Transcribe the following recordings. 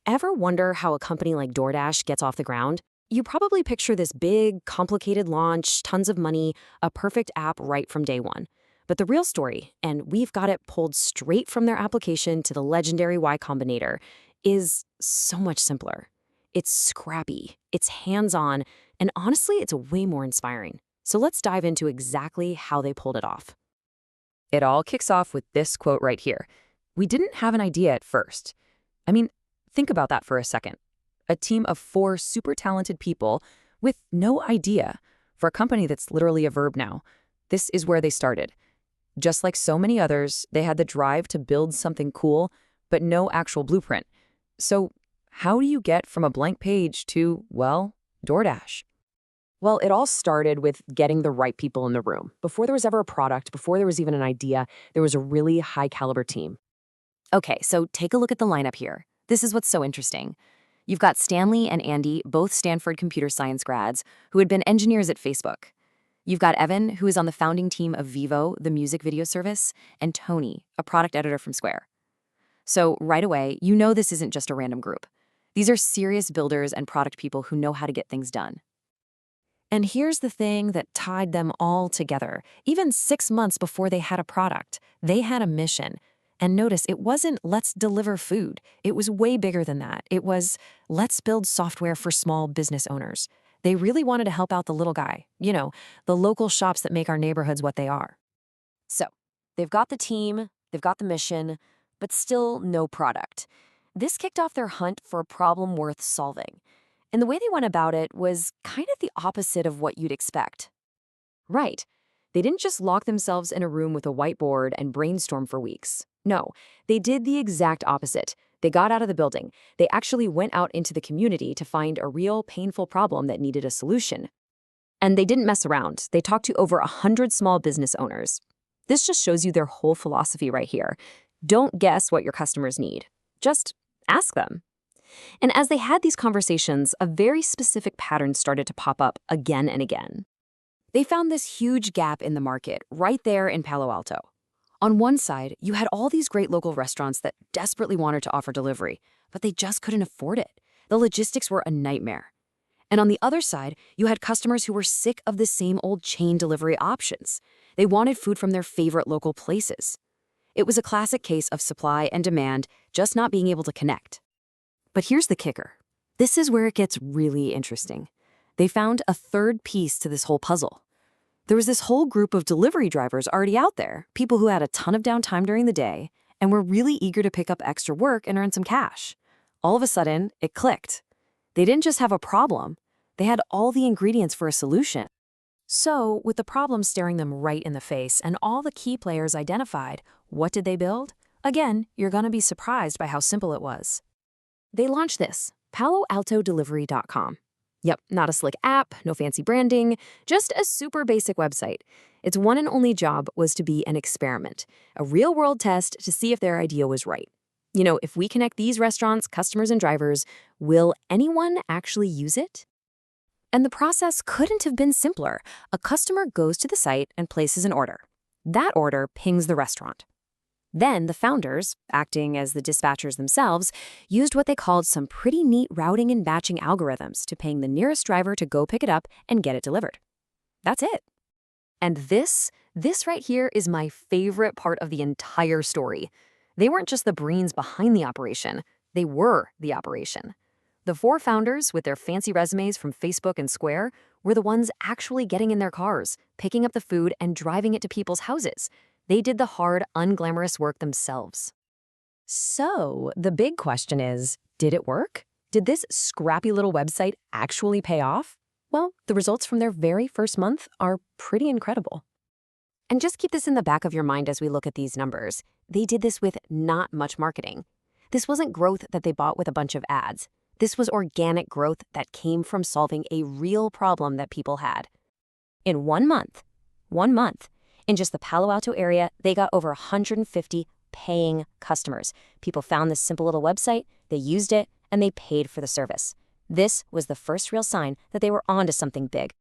Ever wonder how a company like DoorDash gets off the ground? You probably picture this big, complicated launch, tons of money, a perfect app right from day one. But the real story, and we've got it pulled straight from their application to the legendary Y Combinator, is so much simpler. It's scrappy, it's hands-on, and honestly, it's way more inspiring. So let's dive into exactly how they pulled it off. It all kicks off with this quote right here. "We didn't have an idea at first." I mean, think about that for a second. A team of 4 super talented people with no idea. For a company that's literally a verb now, this is where they started. Just like so many others, they had the drive to build something cool, but no actual blueprint. So how do you get from a blank page to, well, DoorDash? Well, it all started with getting the right people in the room. Before there was ever a product, before there was even an idea, there was a really high-caliber team. Okay, so take a look at the lineup here. This is what's so interesting. You've got Stanley and Andy, both Stanford computer science grads, who had been engineers at Facebook. You've got Evan, who is on the founding team of Vivo, the music video service, and Tony, a product editor from Square. So right away, you know this isn't just a random group. These are serious builders and product people who know how to get things done. And here's the thing that tied them all together. Even 6 months before they had a product, they had a mission. And notice, it wasn't let's deliver food. It was way bigger than that. It was let's build software for small business owners. They really wanted to help out the little guy, the local shops that make our neighborhoods what they are. So they've got the team, they've got the mission, but still no product. This kicked off their hunt for a problem worth solving. And the way they went about it was kind of the opposite of what you'd expect. Right. They didn't just lock themselves in a room with a whiteboard and brainstorm for weeks. No, they did the exact opposite. They got out of the building. They actually went out into the community to find a real, painful problem that needed a solution. And they didn't mess around. They talked to over 100 small business owners. This just shows you their whole philosophy right here. Don't guess what your customers need. Just ask them. And as they had these conversations, a very specific pattern started to pop up again and again. They found this huge gap in the market right there in Palo Alto. On one side, you had all these great local restaurants that desperately wanted to offer delivery, but they just couldn't afford it. The logistics were a nightmare. And on the other side, you had customers who were sick of the same old chain delivery options. They wanted food from their favorite local places. It was a classic case of supply and demand just not being able to connect. But here's the kicker. This is where it gets really interesting. They found a third piece to this whole puzzle. There was this whole group of delivery drivers already out there, people who had a ton of downtime during the day and were really eager to pick up extra work and earn some cash. All of a sudden, it clicked. They didn't just have a problem, they had all the ingredients for a solution. So, with the problem staring them right in the face and all the key players identified, what did they build? Again, you're gonna be surprised by how simple it was. They launched this, PaloAltoDelivery.com. Yep, not a slick app, no fancy branding, just a super basic website. Its one and only job was to be an experiment, a real-world test to see if their idea was right. If we connect these restaurants, customers, and drivers, will anyone actually use it? And the process couldn't have been simpler. A customer goes to the site and places an order. That order pings the restaurant. Then the founders, acting as the dispatchers themselves, used what they called some pretty neat routing and batching algorithms to ping the nearest driver to go pick it up and get it delivered. That's it. And this right here is my favorite part of the entire story. They weren't just the brains behind the operation, they were the operation. The 4 founders, with their fancy resumes from Facebook and Square, were the ones actually getting in their cars, picking up the food, and driving it to people's houses. They did the hard, unglamorous work themselves. So, the big question is, did it work? Did this scrappy little website actually pay off? Well, the results from their very first month are pretty incredible. And just keep this in the back of your mind as we look at these numbers. They did this with not much marketing. This wasn't growth that they bought with a bunch of ads. This was organic growth that came from solving a real problem that people had. In 1 month, in just the Palo Alto area, they got over 150 paying customers. People found this simple little website, they used it, and they paid for the service. This was the first real sign that they were onto something big.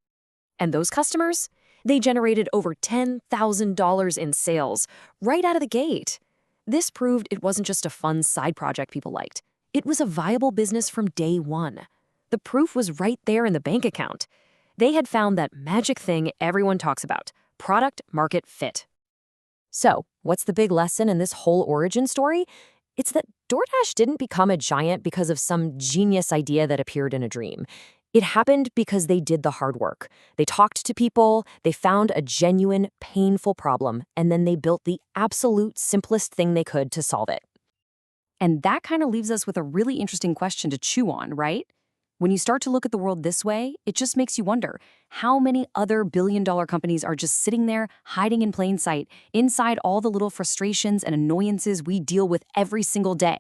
And those customers? They generated over $10,000 in sales right out of the gate. This proved it wasn't just a fun side project people liked. It was a viable business from day one. The proof was right there in the bank account. They had found that magic thing everyone talks about, product market fit. So, what's the big lesson in this whole origin story? It's that DoorDash didn't become a giant because of some genius idea that appeared in a dream. It happened because they did the hard work. They talked to people, they found a genuine, painful problem, and then they built the absolute simplest thing they could to solve it. And that kind of leaves us with a really interesting question to chew on, right? When you start to look at the world this way, it just makes you wonder how many other billion-dollar companies are just sitting there, hiding in plain sight, inside all the little frustrations and annoyances we deal with every single day.